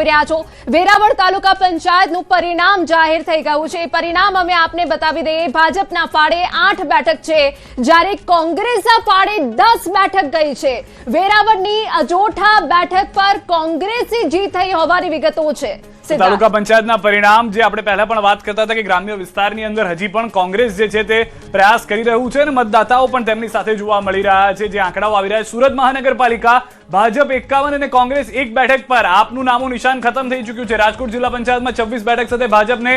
જોઈ રહ્યા છો વેરાવળ તાલુકા પંચાયતનું પરિણામ જાહેર થઈ ગયું છે। પરિણામ અમે આપને બતાવી દઈએ। ભાજપના ફાળે 8 બેઠક છે, જ્યારે કોંગ્રેસના ફાળે 10 બેઠક ગઈ છે। વેરાવળની અજોઠા બેઠક પર કોંગ્રેસની જીત થઈ હોવાની વિગતો છે। તાલુકા પંચાયતના પરિણામ જે આપણે પહેલા પણ વાત કરતા હતા કે ગ્રામ્ય વિસ્તારની અંદર હજી પણ કોંગ્રેસ જે છે તે પ્રયાસ કરી રહ્યું છે અને મતદાતાઓ પણ તેમની સાથે જોવા મળી રહ્યા છે। જે આંકડાઓ આવી રહ્યા છે, સુરત મહાનગરપાલિકા ભાજપ 51 અને કોંગ્રેસ 1 બેઠક પર આપનું નામો નિશાન ખતમ થઈ ચૂક્યું છે। રાજકોટ જિલ્લા પંચાયતમાં 26 બેઠક સાથે ભાજપને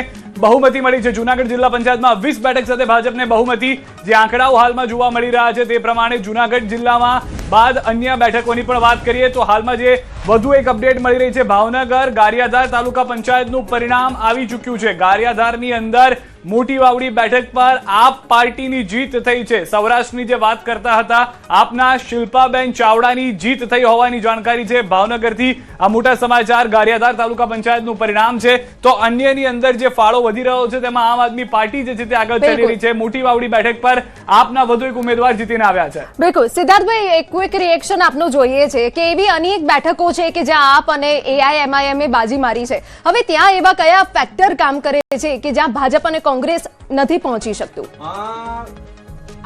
બહુમતી મળી છે। જૂનાગઢ જિલ્લા પંચાયતમાં 20 બેઠક સાથે ભાજપને બહુમતી, જે આંકડાઓ હાલમાં જોવા મળી રહ્યા છે તે પ્રમાણે જૂનાગઢ જિલ્લામાં બાદ અન્ય બેઠકોની પણ વાત કરીએ તો હાલમાં જે વધુ એક અપડેટ મળી રહી છે, ભાવનગર ગારિયાધાર તાલુકા પંચાયતનું પરિણામ આવી ચૂક્યું છે। ગારિયાધારની અંદર મોટી વાવડી બેઠક પર આપ પાર્ટીની જીત થઈ છે। સૌરાષ્ટ્રની જે વાત કરતા હતા, આપના શિલ્પાબેન ચાવડાની જીત થઈ હોવાની જાણકારી છે। ભાવનગરથી આ મોટા સમાચાર। ગારિયાધાર તાલુકા પંચાયતનું પરિણામ છે તો અન્યની અંદર જે ફાળો વધી રહ્યો છે તેમાં આમ આદમી પાર્ટી જે છે તે આગળ ચાલી રહી છે। મોટી વાવડી બેઠક પર આપના વધુ એક ઉમેદવાર જીતીને આવ્યા છે। બિલકુલ સિદ્ધાર્થભાઈ, એક ક્વિક રિએક્શન આપનું જોઈએ છે કે એવી અનેક બેઠકો છે કે જ્યાં આપ અને AIMIM એ બાજી મારી છે। હવે ત્યાં એવા કયા ફેક્ટર કામ કરે છે કે જ્યાં ભાજપ અને કોંગ્રેસ નથી પહોંચી શકતું?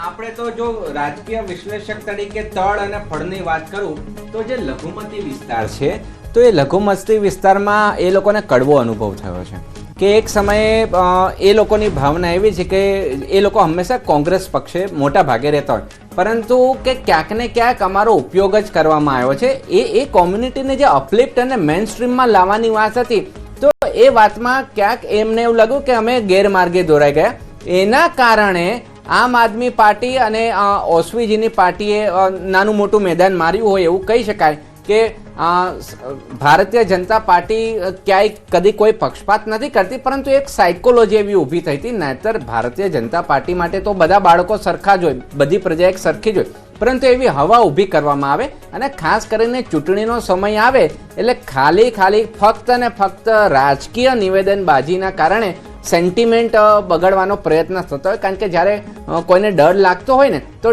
આપણે તો જો રાજકીય વિશ્લેષક તરીકે તળ અને ફળની વાત કરું તો જે લઘુમતી વિસ્તાર છે તો એ લઘુમતી વિસ્તારમાં એ લોકોને કડવો અનુભવ થયો છે કે એક સમયે એ લોકોની ભાવના એવી છે કે એ લોકો હંમેશા કોંગ્રેસ પક્ષે મોટા ભાગે રહેતા હોય, પરંતુ કે ક્યાંક ને ક્યાંક અમારો ઉપયોગ જ કરવામાં આવ્યો છે। એ કોમ્યુનિટીને જે અપલિફ્ટ અને મેઇન સ્ટ્રીમમાં લાવવાની વાત હતી તો એ વાતમાં ક્યાંક એમને એવું લાગ્યું કે અમે ગેરમાર્ગે દોરાઈ ગયા। એના કારણે આમ આદમી પાર્ટી અને ઓસવીજીની પાર્ટીએ નાનું મોટું મેદાન માર્યું હોય એવું કહી શકાય કે ભારતીય જનતા પાર્ટી ક્યાંય કદી કોઈ પક્ષપાત નથી કરતી, પરંતુ એક સાયકોલોજી એવી ઊભી થઈ હતી। નહીંતર ભારતીય જનતા પાર્ટી માટે તો બધા બાળકો સરખા જ હોય, બધી પ્રજા એક સરખી જ હોય, પરંતુ એવી હવા ઊભી કરવામાં આવે અને ખાસ કરીને ચૂંટણીનો સમય આવે એટલે ખાલી ફક્ત ને ફક્ત રાજકીય નિવેદનબાજીના કારણે સેન્ટિમેન્ટ બગાડવાનો પ્રયત્ન થતો હોય। કારણ કે જ્યારે કોઈને ડર લાગતો હોય ને તો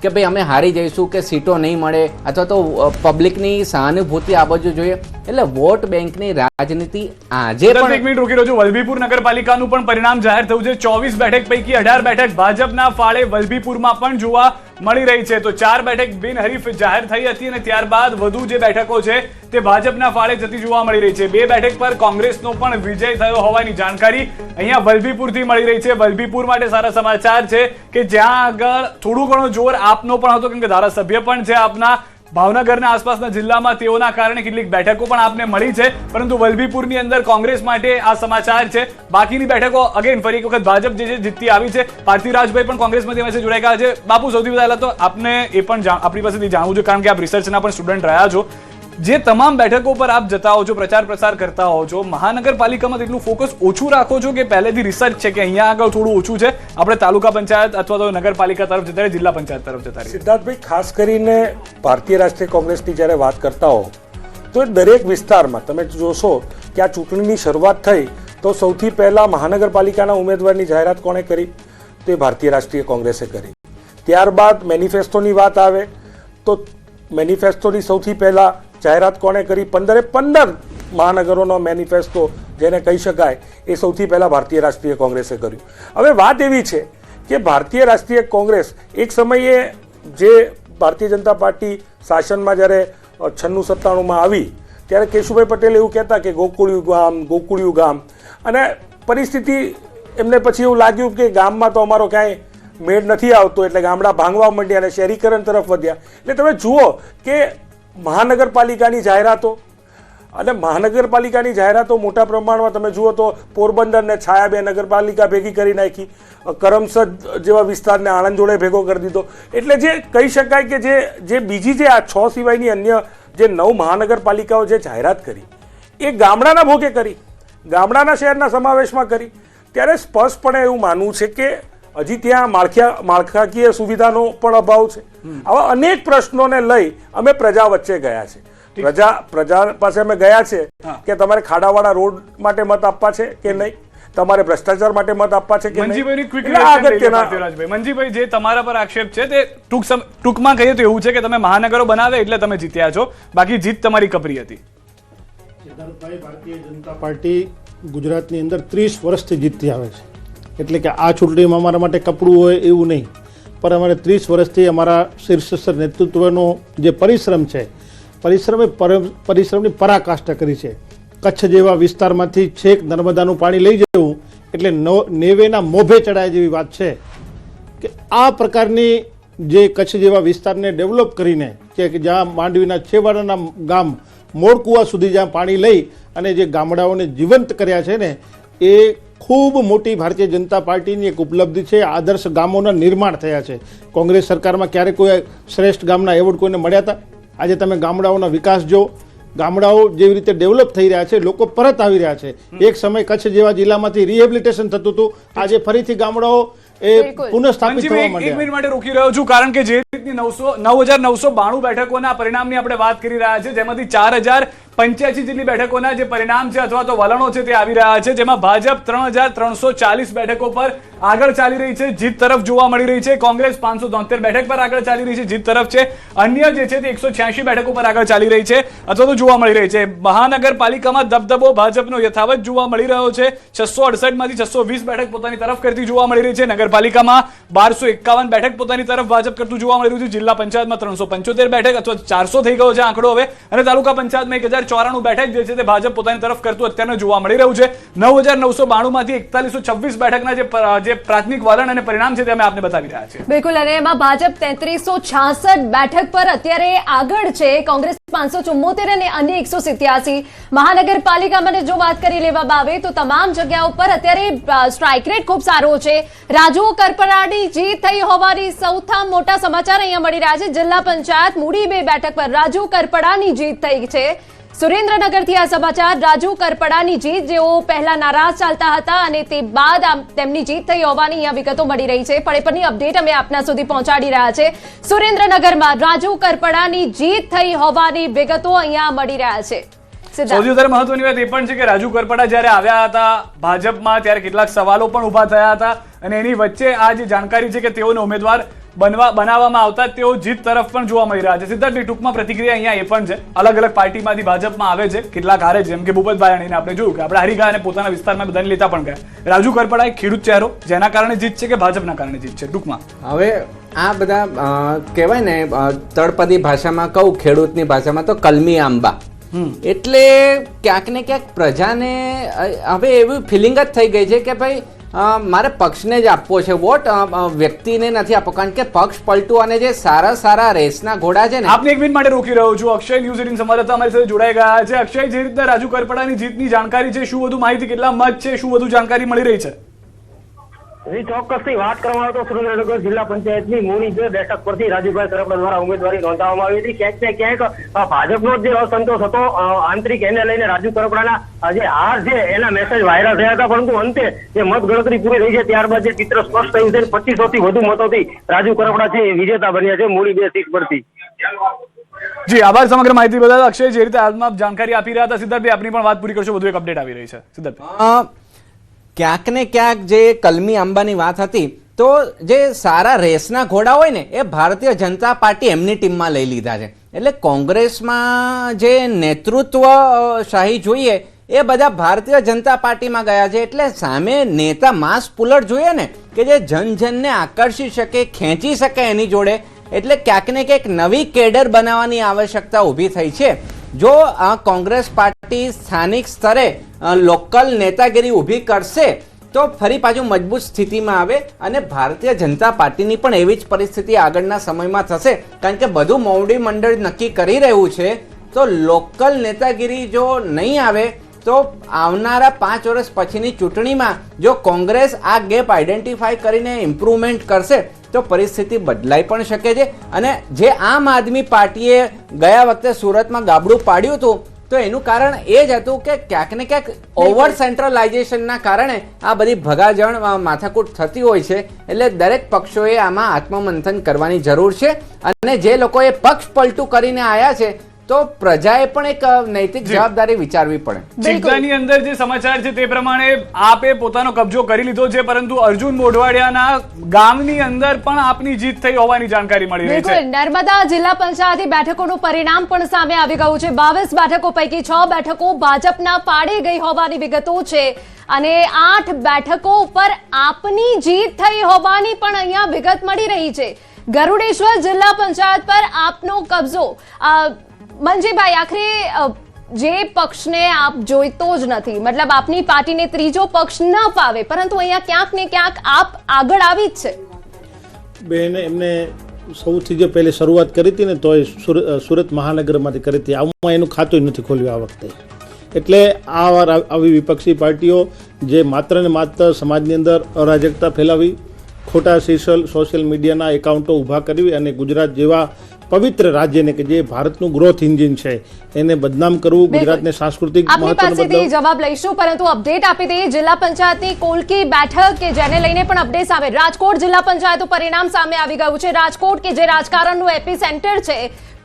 કે ભાઈ અમે હારી જઈશું કે સીટો નહીં મળે અથવા તો પબ્લિકની સહાનુભૂતિ આ બાજુ જોઈએ, એટલે વોટ બેંકની રાજનીતિ આજે પણ। એક મિનિટ રોકી રહ્યો, વલભીપુર નગરપાલિકાનું પણ પરિણામ જાહેર થયું છે। 24 બેઠક પૈકી 18 બેઠક ભાજપના ફાળે વલભીપુરમાં પણ જોવા મળી રહી છે। તો 4 બેઠક બિનહરીફ જાહેર થઈ હતી અને ત્યારબાદ વધુ જે બેઠકો છે તે ભાજપના ફાળે જતી જોવા મળી રહી છે। 2 બેઠક પર કોંગ્રેસનો પણ વિજય થયો હોવાની જાણકારી અહીંયા વલભીપુરથી મળી રહી છે। વલભીપુર માટે સારા સમાચાર છે કે જ્યાં આગળ થોડું ઘણો જોર આપનો પણ હતો, કેમ કે ધારાસભ્ય પણ છે આપના ભાવનગરના આસપાસના જિલ્લામાં, તેઓના કારણે કેટલીક બેઠકો પણ આપને મળી છે, પરંતુ વલભીપુરની અંદર કોંગ્રેસ માટે આ સમાચાર છે। બાકીની બેઠકો અગેન ફરી એક વખત ભાજપ જે છે જીતતી આવી છે। પાર્થિવરાજભાઈ પણ કોંગ્રેસમાંથી અમે જોડાઈ ગયા છે। બાપુ, સૌથી પહેલા તો આપને એ પણ આપણી પાસેથી જાણવું છે, કારણ કે આપ રિસર્ચના પણ સ્ટુડન્ટ રહ્યા છો, જે તમામ બેઠકો પર આપ જતા હો છો, પ્રચાર પ્રસાર કરતા હો છો, મહાનગરપાલિકામાં તેટલું ફોકસ ઓછું રાખો છો કે પહેલેથી રિસર્ચ છે કે અહીંયા આગળ થોડું ઓછું છે, આપણે તાલુકા પંચાયત અથવા તો નગરપાલિકા તરફ જતા જિલ્લા પંચાયત તરફ જતા રહીએ? સિદ્ધાર્થભાઈ, ખાસ કરીને ભારતીય રાષ્ટ્રીય કોંગ્રેસની જ્યારે વાત કરતા હો તો દરેક વિસ્તારમાં તમે જોશો કે આ ચૂંટણીની શરૂઆત થઈ તો સૌથી પહેલા મહાનગરપાલિકાના ઉમેદવારની જાહેરાત કોણે કરી? તો એ ભારતીય રાષ્ટ્રીય કોંગ્રેસે કરી। ત્યારબાદ મેનિફેસ્ટોની વાત આવે તો મેનિફેસ્ટોની સૌથી પહેલા જાહેરાત કોણે કરી? 15 મહાનગરોનો મેનિફેસ્ટો જેને કહી શકાય એ સૌથી પહેલા ભારતીય રાષ્ટ્રીય કોંગ્રેસે કર્યું। હવે વાત એવી છે કે ભારતીય રાષ્ટ્રીય કોંગ્રેસ એક સમયે જે ભારતીય જનતા પાર્ટી શાસનમાં જ્યારે 96-97માં આવી ત્યારે કેશુભાઈ પટેલ એવું કહેતા કે ગોકુળિયું ગામ, અને પરિસ્થિતિ એમને પછી એવું લાગ્યું કે ગામમાં તો અમારો ક્યાંય મેળ નથી આવતો, એટલે ગામડા ભાંગવા માંડ્યા અને શહેરીકરણ તરફ વધ્યા। એટલે તમે જુઓ કે મહાનગરપાલિકાની જાહેરાતો અને મહાનગરપાલિકાની જાહેરાતો મોટા પ્રમાણમાં તમે જુઓ તો પોરબંદર ને છાયા 2 નગરપાલિકા ભેગી કરી નાખી, કરમસદ જેવા વિસ્તારને આણંદ જોડે ભેગો કરી દીધો। એટલે જે કહી શકાય કે જે બીજી જે આ 6 સિવાયની અન્ય જે 9 મહાનગરપાલિકાઓ જે જાહેરાત કરી એ ગામડાના ભોગે કરી, ગામડાના શહેરના સમાવેશમાં કરી। ત્યારે સ્પષ્ટપણે એવું માનવું છે કે હજી ત્યાં માળખાકીય સુવિધાનો પણ અભાવ છે। આવા અનેક પ્રશ્નોને લઈ અમે પ્રજા વચ્ચે ગયા છે। પ્રજા પાસે અમે ગયા છે કે તમારે ખાડાવાળા રોડ માટે મત આપવા છે કે નહીં, તમારે ભ્રષ્ટાચાર માટે મત આપવા છે કે નહીં? મંજીભાઈ, જે તમારા પર આક્ષેપ છે તે ટૂંકમાં કહીએ તો એવું છે કે તમે મહાનગરો બનાવે એટલે તમે જીત્યા છો, બાકી જીત તમારી કપરી હતી। સિદ્ધાર્થભાઈ, ભારતીય જનતા પાર્ટી ગુજરાતની અંદર 30 વર્ષથી જીતતી આવે છે, એટલે કે આ ચૂંટણીમાં અમારા માટે કપડું હોય એવું નહીં, પણ અમારે 30 વર્ષથી અમારા શીર્ષસ્થ નેતૃત્વનો જે પરિશ્રમ છે, પરિશ્રમની પરાકાષ્ઠા કરી છે. કચ્છ જેવા વિસ્તારમાંથી છેક નર્મદાનું પાણી લઈ જવું એટલે નેવેના મોભે ચડાય જેવી વાત છે કે આ પ્રકારની જે કચ્છ જેવા વિસ્તારને ડેવલપ કરીને કે જ્યાં માંડવીના છેવાડાના ગામ મોડકુવા સુધી જ્યાં પાણી લઈ અને જે ગામડાઓને જીવંત કર્યા છે ને, એ ખૂબ મોટી ભારતીય જનતા પાર્ટીની એક ઉપલબ્ધિ છે. આદર્શ ગામોના નિર્માણ થયા છે. કોંગ્રેસ સરકારમાં ક્યારે કોઈ શ્રેષ્ઠ ગામના એવોર્ડ કોઈને મળ્યા હતા? આજે તમે ગામડાઓના વિકાસ જો, ગામડાઓ જેવી રીતે ડેવલપ થઈ રહ્યા છે, લોકો પરત આવી રહ્યા છે. એક સમય કચ્છ જેવા જિલ્લામાંથી રિહેબિલિટેશન થતું હતું, આજે ફરીથી ગામડાઓ એ પુનઃસ્થાપિત થવા એક માંડ્યા. મિનિટ માટે રોકી રહ્યો છું, કારણ કે જે રીતની 9,992 બેઠકોના પરિણામની આપણે વાત કરી રહ્યા છે, જેમાંથી 4,085 જેટલી બેઠકોના જે પરિણામ છે અથવા તો વલણો છે તે આવી રહ્યા છે, જેમાં ભાજપ 3,340 બેઠકો પર આગળ ચાલી રહી છે, જીત તરફ જોવા મળી રહી છે. કોંગ્રેસ 573 બેઠક પર આગળ ચાલી રહી છે, જીત તરફ છે. અન્ય જે છે તે 186 બેઠકો પર આગળ ચાલી રહી છે અથવા તો જોવા મળી રહી છે. મહાનગરપાલિકામાં દબદબો ભાજપનો યથાવત જોવા મળી રહ્યો છે. 668 માંથી 620 બેઠક પોતાની તરફ કરતી જોવા મળી રહી છે. નગરપાલિકામાં 1251 બેઠક પોતાની તરફ ભાજપ કરતું જોવા મળી રહ્યું છે. જિલ્લા પંચાયતમાં 375 બેઠક અથવા 400 થઈ ગયો છે આંકડો હવે, અને તાલુકા પંચાયતમાં 1094 બેઠક જે છે તે ભાજપ પોતાની તરફ કરતું અત્યારે જોવા મળી રહ્યું છે. 9,992 માંથી 4126 બેઠકના જે પ્રાથમિક વલણ અને પરિણામ છે તે અમે આપને બતાવી રહ્યા છીએ. બિલકુલ, અને એમાં ભાજપ 3366 બેઠક પર અત્યારે આગળ છે, કોંગ્રેસ 574 અને અન્ય 187. મહાનગરપાલિકામાં જો વાત કરી લેવામાં આવે તો તમામ જગ્યાઓ પર અત્યારે સ્ટ્રાઇક રેટ ખૂબ સારો છે. રાજુ કરપરાની જીત થઈ હોવાની સૌથી મોટા સમાચાર અહીંયા મળી રહ્યા છે. જિલ્લા પંચાયત મૂડી 2 બેઠક પર રાજુ કરપડાની જીત થઈ છે. સુરેન્દ્રનગરથી આ સમાચાર. રાજુ કરપડાની જીત, જેઓ પહેલા નારાજ ચાલતા હતા અને તે બાદ તેમની જીત થઈ હોવાની અહીંયા વિગતો મળી રહી છે. પળેપળની અપડેટ અમે આપના સુધી પહોંચાડી રહ્યા છે. સુરેન્દ્રનગરમાં રાજુ કરપડાની જીત થઈ હોવાની વિગતો અહીંયા મળી રહ્યા છે. સૌથી વધારે મહત્વની વાત એ પણ છે કે રાજુ કરપડા જ્યારે આવ્યા હતા ભાજપમાં ત્યારે કેટલાક સવાલો પણ ઉભા થયા હતા, અને એની વચ્ચે આ જે જાણકારી છે કે તેઓને ઉમેદવાર બનાવવામાં આવતા તેઓ જીત તરફ પણ જોવા મળી રહ્યા છે. સિદ્ધાર્થ, ટૂંકમાં પ્રતિક્રિયા અહીંયા એ પણ છે, અલગ અલગ પાર્ટીમાંથી ભાજપમાં આવે છે, કેટલાક હારે છે, જેમ કે ભૂપતભાઈ અણીને આપણે જોયું કે આપણે હારી ગયા અને પોતાના વિસ્તારમાં બધાને લેતા પણ ગયા. રાજુ કરપડા એક ખેડૂત ચહેરો, જેના કારણે જીત છે કે ભાજપના કારણે જીત છે? ટૂંકમાં હવે આ બધા કહેવાય ને, તળપદી ભાષામાં કહું, ખેડૂતની ભાષામાં તો કલમી આંબા. એટલે ક્યાંક ને ક્યાંક પ્રજાને હવે એવી ફિલિંગ જ થઈ ગઈ છે કે ભાઈ મારે પક્ષને જ આપવો છે વોટ, વ્યક્તિને નથી આપવો, કારણ કે પક્ષ પલટું અને જે સારા રેસના ઘોડા છે ને. આપને એક મિનિટ માટે રોકી રહ્યો છું. અક્ષય ન્યૂઝ 18 સંવાદદાતા અમારી સાથે જોડાઈ ગયા છે. અક્ષય, જે રીતે રાજુ કરપડાની જીતની જાણકારી છે, શું વધુ માહિતી, કેટલા મત છે, શું વધુ જાણકારી મળી રહી છે? ચોક્કસથી વાત કરવામાં આવે તો સુરેન્દ્રનગર જિલ્લા પંચાયતની મૂડી 2 બેઠક પરથી રાજુભાઈ કરપડા દ્વારા ઉમેદવારી નોંધાવવામાં આવી હતી. ક્યાંક ને ક્યાંક ભાજપનો જે અસંતોષ હતો આંતરિક, એને લઈને રાજુ કરપડાના જે હાર છે એના મેસેજ વાયરલ થયા હતા, પરંતુ અંતે જે મત ગણતરી પૂરી થઈ છે ત્યારબાદ જે ચિત્ર સ્પષ્ટ થયું છે. 2500 થી વધુ મતોથી રાજુ કરપડા છે વિજેતા બન્યા છે મૂડી 2 સીટ પરથી. જી આભાર સમગ્ર માહિતી બદલ અક્ષય. જે રીતે હાલમાં જાણકારી આપી રહ્યા હતા સિદ્ધાર્થભાઈ, આપની પણ વાત પૂરી કરશો, વધુ એક અપડેટ આવી રહી છે સિદ્ધાર્થભાઈ. ક્યાંક ને ક્યાંક જે કલમી આંબાની વાત હતી, તો જે સારા રેસના ઘોડા હોય ને એ ભારતીય જનતા પાર્ટી એમની ટીમમાં લઈ લીધા છે. એટલે કોંગ્રેસમાં જે નેતૃત્વ શાહી જોઈએ એ બધા ભારતીય જનતા પાર્ટીમાં ગયા છે. એટલે સામે નેતા માસ પુલર જોઈએ ને, કે જે જનજનને આકર્ષી શકે, ખેંચી શકે એની જોડે. એટલે ક્યાંક ને ક્યાંક નવી કેડર બનાવવાની આવશ્યકતા ઊભી થઈ છે. જો આ કોંગ્રેસ પાર્ટી સ્થાનિક સ્તરે લોકલ નેતાગીરી ઊભી કરશે તો ફરી પાછું મજબૂત સ્થિતિમાં આવે, અને ભારતીય જનતા પાર્ટીની પણ એવી જ પરિસ્થિતિ આગળના સમયમાં થશે, કારણ કે બધું મોવડી મંડળ નક્કી કરી રહ્યું છે. તો લોકલ નેતાગીરી જો નહીં આવે તો આવનારા 5 વર્ષ પછીની ચૂંટણીમાં જો કોંગ્રેસ આ ગેપ આઈડેન્ટિફાઈ કરીને ઇમ્પ્રુવમેન્ટ કરશે તો પરિસ્થિતિ બદલાઈ પણ શકે છે. અને જે આમ આદમી પાર્ટીએ ગયા વખતે સુરતમાં ગાબડું પાડ્યું હતું, તો એનું કારણ એ જ હતું કે ક્યાંક ને ક્યાંક ઓવર સેન્ટ્રલાઇઝેશનના કારણે આ બધી ભગાજણ માથાકૂટ થતી હોય છે. એટલે દરેક પક્ષોએ આમાં આત્મમંથન કરવાની જરૂર છે, અને જે લોકોએ પક્ષ પલટું કરીને આવ્યા છે તો પ્રજાએ પણ એક નૈતિક જવાબદારી વિચારવી પડે. ચિંતાની અંદર જે સમાચાર છે તે પ્રમાણે આપે પોતાનો કબજો કરી લીધો છે, પરંતુ અર્જુન મોઢવાડિયાના ગામની અંદર પણ આપની જીત થઈ હોવાની જાણકારી મળી રહી છે. બિલકુલ, નર્મદા જિલ્લા પંચાયતી બેઠકોનું પરિણામ પણ સામે આવી ગયું છે. 22 બેઠકો પૈકી 6 બેઠકો ભાજપના પાડે ગઈ હોવાની વિગતો છે અને 8 બેઠકો ઉપર આપની જીત થઈ હોવાની પણ અહીંયા વિગત મળી રહી છે. ગરુડેશ્વર જિલ્લા પંચાયત પર આપનો કબજો. મંજીભાઈ, આખરે જે પક્ષને આપ જોઈતો જ નથી, મતલબ આપની પાર્ટીને ત્રીજો પક્ષ ન ફાવે, પરંતુ અહીંયા ક્યાંક ને ક્યાંક આપ આગળ આવી જ છે. બેન, એમને સૌથી જે પહેલી શરૂઆત કરી હતી ને, તો એ સુરત મહાનગરમાંથી કરી હતી. આમાં એનું ખાતું નથી ખોલ્યું આ વખતે. એટલે આ વાર આવી વિપક્ષી પાર્ટીઓ જે માત્ર ને માત્ર સમાજની અંદર અરાજકતા ફેલાવી, ખોટા સોશિયલ મીડિયાના એકાઉન્ટો ઊભા કરવી અને ગુજરાત જેવા પવિત્ર રાજ્યને કે જે ભારતનું ગ્રોથ એન્જિન છે એને બદનામ કરવું, ગુજરાતને સાંસ્કૃતિક આપની પાસેથી જવાબ લઈશું, પરંતુ અપડેટ આપી દઈએ. જિલ્લા પંચાયતની કોલકી બેઠક કે જેને લઈને પણ અપડેટ સામે. રાજકોટ જિલ્લા પંચાયતનું પરિણામ સામે આવી ગયું છે. રાજકોટ કે જે રાજકારણનું એપી સેન્ટર છે,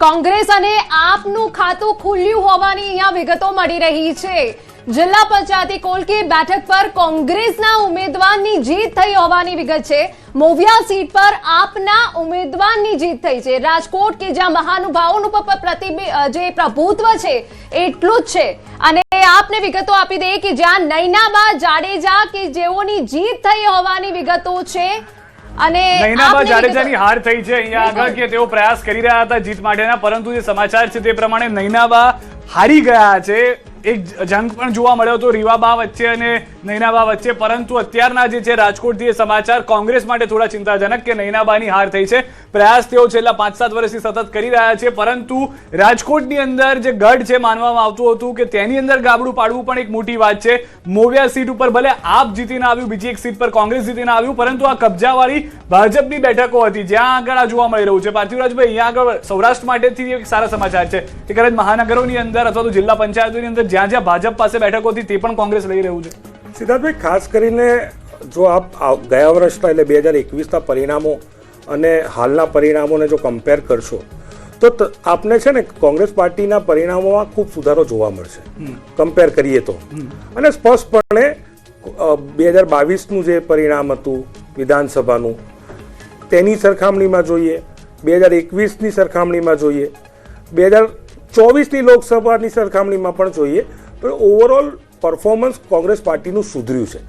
કોંગ્રેસ અને આપનું ખાતું ખુલ્યું હોવાની અહીંયા વિગતો મળી રહી છે. જિલ્લા પંચાયતી કોલકી બેઠક પર કોંગ્રેસના ઉમેદવારની જીત થઈ હોવાની વિગત છે. મોવિયા સીટ પર આપના ઉમેદવારની જીત થઈ છે. રાજકોટ કે જ્યાં મહાનુભાવોનું જે પ્રભુત્વ છે એટલું જ છે. અને આપને વિગતો આપી દે કે જ્યાં નૈનાબા જાડેજા કે જેઓની જીત થઈ હોવાની વિગતો છે. અને નૈનાબા જાડેજાની હાર થઈ છે અહીંયા આગળ, કે તેઓ પ્રયાસ કરી રહ્યા હતા જીત માટેના, પરંતુ જે સમાચાર છે તે પ્રમાણે નૈનાબા હારી ગયા છે. એક જંગ પણ જોવા મળ્યો હતો રીવાબા વચ્ચે અને નૈનાબા વચ્ચે, પરંતુ અત્યારના જે છે રાજકોટથી એ સમાચાર કોંગ્રેસ માટે થોડા ચિંતાજનક કે નૈનાબાની હાર થઈ છે. પ્રયાસ તેઓ છેલ્લા 5-7 વર્ષથી સતત કરી રહ્યા છે, પરંતુ રાજકોટની અંદર જે ગઢ છે માનવામાં આવતું હતું કે તેની અંદર ગાબડું પાડવું પણ એક મોટી વાત છે. મોવિયા સીટ ઉપર ભલે આપ જીતીને આવ્યું, બીજી એક સીટ પર કોંગ્રેસ જીતીને આવ્યું, પરંતુ આ કબજાવાળી ભાજપની બેઠકો હતી જ્યાં આગળ આ જોવા મળી રહ્યું છે. પાર્થિવરાજભાઈ, અહીંયા આગળ સૌરાષ્ટ્ર માટેથી એક સારા સમાચાર છે કે કદાચ મહાનગરોની અંદર અથવા તો જિલ્લા પંચાયતોની અંદર જ્યાં જ્યાં ભાજપ પાસે બેઠકો હતી તે પણ કોંગ્રેસ લઈ રહ્યું છે. સિદ્ધાર્થભાઈ, ખાસ કરીને જો આપ ગયા વર્ષના એટલે 2021ના પરિણામો અને હાલના પરિણામોને જો કમ્પેર કરશો તો આપને છે ને કોંગ્રેસ પાર્ટીના પરિણામોમાં ખૂબ સુધારો જોવા મળશે કમ્પેર કરીએ તો. અને સ્પષ્ટપણે 2022નું જે પરિણામ હતું વિધાનસભાનું, તેની સરખામણીમાં જોઈએ, 2021ની સરખામણીમાં જોઈએ, 2024ની લોકસભાની સરખામણીમાં પણ જોઈએ, તો ઓવરઓલ પરફોર્મન્સ કોંગ્રેસ પાર્ટીનું સુધર્યું છે.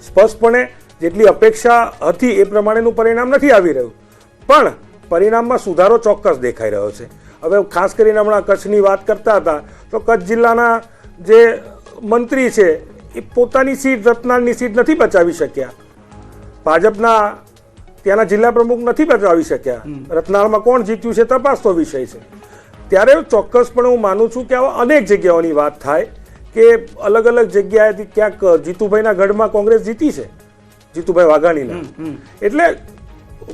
સ્પષ્ટપણે જેટલી અપેક્ષા હતી એ પ્રમાણેનું પરિણામ નથી આવી રહ્યું, પણ પરિણામમાં સુધારો ચોક્કસ દેખાઈ રહ્યો છે. હવે ખાસ કરીને હમણાં કચ્છની વાત કરતા હતા તો કચ્છ જિલ્લાના જે મંત્રી છે એ પોતાની સીટ, રત્નાલની સીટ નથી બચાવી શક્યા. ભાજપના ત્યાંના જિલ્લા પ્રમુખ નથી બચાવી શક્યા. રત્નાલમાં કોણ જીત્યું છે તપાસનો વિષય છે. ત્યારે ચોક્કસપણે હું માનું છું કે આવા અનેક જગ્યાઓની વાત થાય કે અલગ અલગ જગ્યાએથી ક્યાંક જીતુભાઈના ગઢમાં કોંગ્રેસ જીતી છે, જીતુભાઈ વાઘાણીના. એટલે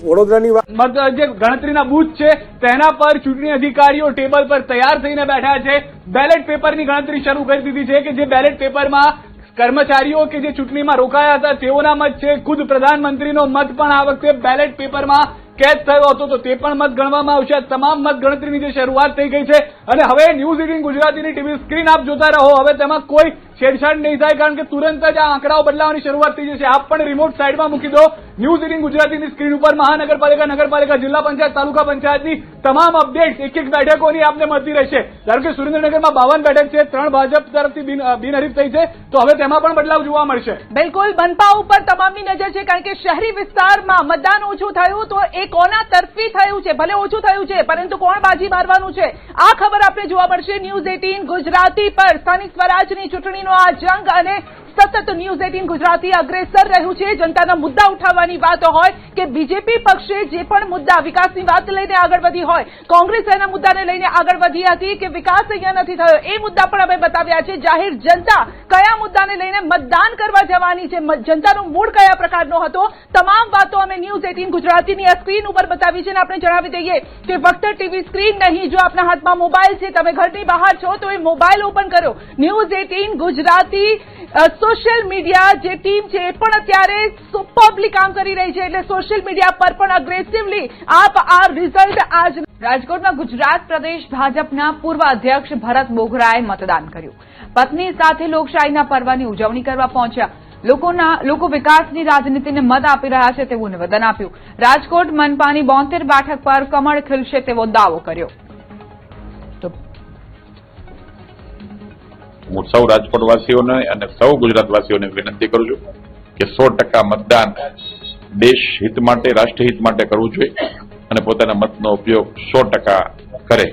વડોદરાની વાત, જે ગણતરીના બૂથ છે તેના પર ચૂંટણી અધિકારીઓ ટેબલ પર તૈયાર થઈને બેઠા છે. બેલેટ પેપરની ગણતરી શરૂ કરી દીધી છે કે જે બેલેટ પેપરમાં કર્મચારીઓ કે જે ચૂંટણીમાં રોકાયા હતા તેઓના મત છે. ખુદ પ્રધાનમંત્રીનો મત પણ આ વખતે બેલેટ પેપરમાં કેદ થયો હતો, તો તે પણ મત ગણવામાં આવશે. તમામ મત ગણતરીની જે શરૂઆત થઈ ગઈ છે અને હવે ન્યૂઝ 18 ગુજરાતીની ટીવી સ્ક્રીન આપ જોતા રહો. હવે તેમાં કોઈ છેડછાડ નહીં થાય, કારણ કે તુરંત જ આ આંકડાઓ બદલાવાની શરૂઆત થઈ જશે. આપ પણ રિમોટ સાઈડમાં મૂકી દો. ન્યૂઝ 18 ગુજરાતીની સ્ક્રીન ઉપર મહાનગરપાલિકા, નગરપાલિકા, જિલ્લા પંચાયત, તાલુકા પંચાયતની તમામ અપડેટ્સ એક બેઠકોની આપને મળતી રહેશે. ધારો કે સુરેન્દ્રનગરમાં 52 બેઠક છે, 3 ભાજપ તરફથી બિનહરીફ થઈ છે, તો હવે તેમાં પણ બદલાવ જોવા મળશે. બિલકુલ, મનપા ઉપર તમામની નજર છે, કારણ કે શહેરી વિસ્તારમાં મતદાન ઓછું થયું તો એ કોના તરફી થયું છે, ભલે ઓછું થયું છે પરંતુ કોણ બાજી મારવાનું છે આ ખબર આપણે જોવા મળશે. ન્યૂઝ 18 ગુજરાતી પર સ્થાનિક સ્વરાજની ચૂંટણીનો આ જંગ અને સતત ન્યૂઝ 18 ગુજરાતી અગ્રેસર રહ્યું છે. જનતાના મુદ્દા ઉઠાવવાની વાત હોય કે બીજેપી પક્ષે જે પણ મુદ્દા વિકાસની વાત લઈને આગળ વધી હોય, કોંગ્રેસ એના મુદ્દાને લઈને આગળ વધી હતી કે વિકાસ અહીંયા નથી થયો, એ મુદ્દા પણ અમે બતાવ્યા છે. જાહેર જનતા કયા મુદ્દાને લઈને મતદાન કરવા જવાની છે, જનતાનો મૂડ કયા પ્રકારનો હતો, તમામ વાતો અમે ન્યૂઝ 18 ગુજરાતીની આ સ્ક્રીન ઉપર બતાવી છે. અને આપણે જણાવી દઈએ કે ફક્ત ટીવી સ્ક્રીન નહીં, જો આપના હાથમાં મોબાઈલ છે, તમે ઘરની બહાર છો તો એ મોબાઈલ ઓપન કરો, ન્યૂઝ 18 ગુજરાતી સોશિયલ મીડિયા જે ટીમ છે એ પણ અત્યારે સુપરબલી કામ કરી રહી છે, એટલે સોશિયલ મીડિયા પર પણ અગ્રેસિવલી આપ આ રિઝલ્ટ આજ રાજકોટમાં ગુજરાત પ્રદેશ ભાજપના પૂર્વ અધ્યક્ષ ભરત બોઘરાએ મતદાન કર્યું. પત્ની સાથે લોકશાહીના પર્વની ઉજવણી કરવા પહોંચ્યા. લોકો વિકાસની રાજનીતિને મત આપી રહ્યા છે તેવું નિવેદન આપ્યું. રાજકોટ મનપાની 72 બેઠક પર કમળ ખીલશે તેવો દાવો કર્યો. હું સૌ રાજકોટવાસીઓને અને સૌ ગુજરાતવાસીઓને વિનંતી કરું છું કે 100% મતદાન દેશ હિત માટે, રાષ્ટ્ર હિત માટે કરવું જોઈએ અને પોતાના મતનો ઉપયોગ 100% કરે.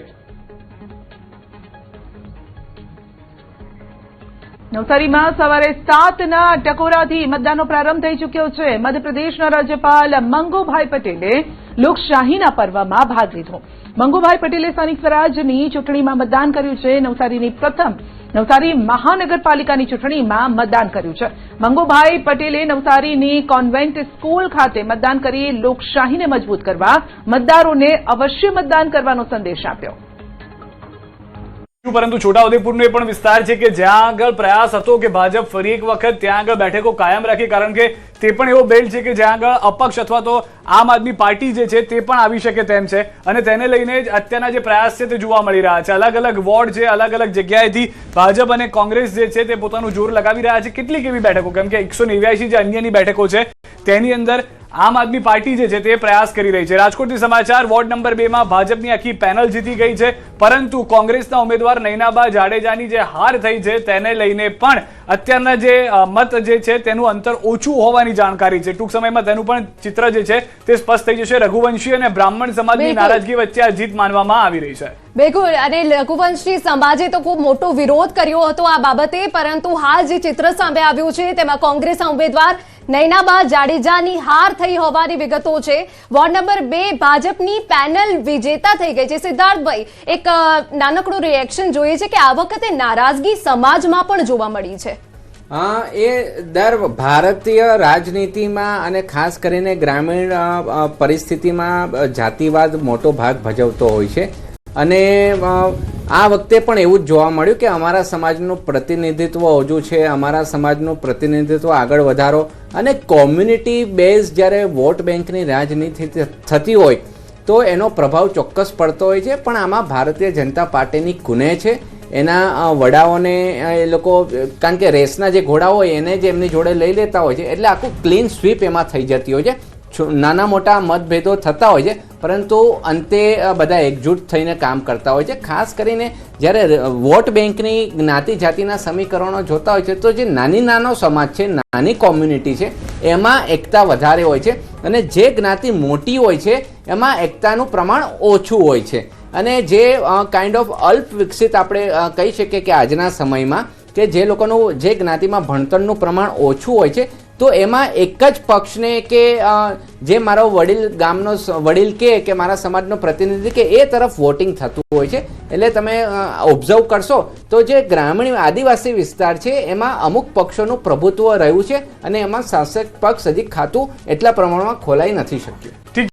નવસારીમાં સવારે 7ના ટકોરાથી મતદાનનો પ્રારંભ થઈ ચૂક્યો છે. મધ્યપ્રદેશના રાજ્યપાલ મંગુભાઈ પટેલે લોકશાહીના પર્વમાં ભાગ લીધો. મંગુભાઈ પટેલે સ્થાનિક સ્વરાજની ચૂંટણીમાં મતદાન કર્યું છે. નવસારી મહાનગરપાલિકાની ચૂંટણીમાં મતદાન કર્યું છે. મંગુભાઈ પટેલે નવસારીની કોન્વેન્ટ સ્કૂલ ખાતે મતદાન કરી લોકશાહીને મજબૂત કરવા મતદારોને અવશ્ય મતદાન કરવાનો સંદેશ આપ્યો. પરંતુ છોટાઉદેપુરનો એ પણ વિસ્તાર છે કે જ્યાં આગળ પ્રયાસ હતો કે ભાજપ ફરી એક વખત ત્યાં આગળ બેઠકો કાયમ રાખે, કારણ કે તે પણ એવો બેલ્ટ છે કે જ્યાં આગળ અપક્ષ અથવા તો આમ આદમી પાર્ટી જે છે તે પણ આવી શકે તેમ છે, અને તેને લઈને જ અત્યારના જે પ્રયાસ છે તે જોવા મળી રહ્યા છે. અલગ અલગ વોર્ડ છે, અલગ અલગ જગ્યાએથી ભાજપ અને કોંગ્રેસ જે છે તે પોતાનું જોર લગાવી રહ્યા છે. કેટલીક એવી બેઠકો, કેમ કે 189 જે અન્યની બેઠકો છે તેની અંદર આમ આદમી પાર્ટી જે છે તે પ્રયાસ કરી રહી છે. રાજકોટથી સમાચાર. વોર્ડ નંબર 2 માં ભાજપની આખી પેનલ જીતી ગઈ છે, પરંતુ કોંગ્રેસના ઉમેદવાર નૈનાબા જાડેજાની જે હાર થઈ છે તેને લઈને પણ અત્યારના જે મત જે છે તેનું અંતર ઓછું હોવાની જાણકારી છે. ટૂંક સમયમાં તેનું પણ ચિત્ર જે છે તે સ્પષ્ટ થઈ જશે. રઘુવંશી અને બ્રાહ્મણ સમાજની નારાજગી વચ્ચે આ જીત માનવામાં આવી રહી છે. બિલકુલ, અને રઘુવંશી સમાજે તો ખૂબ મોટો વિરોધ કર્યો હતો આ બાબતે, પરંતુ હાલ જે ચિત્ર સામે આવ્યું છે તેમાં કોંગ્રેસના ઉમેદવાર નૈનાબા જાડેજાની હાર થઈ હોવાની વિગતો છે. વોર્ડ નંબર 2 ભાજપની પેનલ વિજેતા થઈ ગઈ છે. સિદ્ધાર્થભાઈ, એક નાનકડું રિએક્શન જોઈએ છે કે આ વખતે નારાજગી સમાજમાં પણ જોવા મળી છે. એ દર ભારતીય રાજનીતિમાં અને ખાસ કરીને ગ્રામીણ પરિસ્થિતિમાં જાતિવાદ મોટો ભાગ ભજવતો હોય છે, અને આ વખતે પણ એવું જ જોવા મળ્યું કે અમારા સમાજનું પ્રતિનિધિત્વ ઓછું છે, અમારા સમાજનું પ્રતિનિધિત્વ આગળ વધારો, અને કોમ્યુનિટી બેઝ જ્યારે વોટ બેંકની રાજનીતિ થતી હોય તો એનો પ્રભાવ ચોક્કસ પડતો હોય છે. પણ આમાં ભારતીય જનતા પાર્ટીની કુને છે, એના વડાઓને એ લોકો, કારણ કે રેસના જે ઘોડા હોય એને જ એમની જોડે લઈ લેતા હોય છે, એટલે આખું ક્લીન સ્વીપ એમાં થઈ જતી હોય છે. નાના મોટા મતભેદો થતા હોય છે, પરંતુ અંતે બધા એકજૂટ થઈને કામ કરતા હોય છે. ખાસ કરીને જ્યારે વોટ બેંકની જ્ઞાતિ જાતિના સમીકરણો જોતા હોય છે તો જે નાનો સમાજ છે, નાની કોમ્યુનિટી છે, એમાં એકતા વધારે હોય છે, અને જે જ્ઞાતિ મોટી હોય છે એમાં એકતાનું પ્રમાણ ઓછું હોય છે. અને જે કાઇન્ડ ઓફ અલ્પ વિકસિત આપણે કહી શકીએ કે આજના સમયમાં કે જે લોકોનું જે જ્ઞાતિમાં ભણતરનું પ્રમાણ ઓછું હોય છે, તો એમાં એક જ પક્ષને કે જે મારો વડીલ ગામનો વડીલ કે મારા સમાજનો પ્રતિનિધિ કે એ તરફ વોટિંગ થતું હોય છે. એટલે તમે ઓબ્ઝર્વ કરશો તો જે ગ્રામીણ આદિવાસી વિસ્તાર છે એમાં અમુક પક્ષોનું પ્રભુત્વ રહ્યું છે, અને એમાં શાસક પક્ષ હજી ખાતું એટલા પ્રમાણમાં ખોલાઈ નથી શક્યું.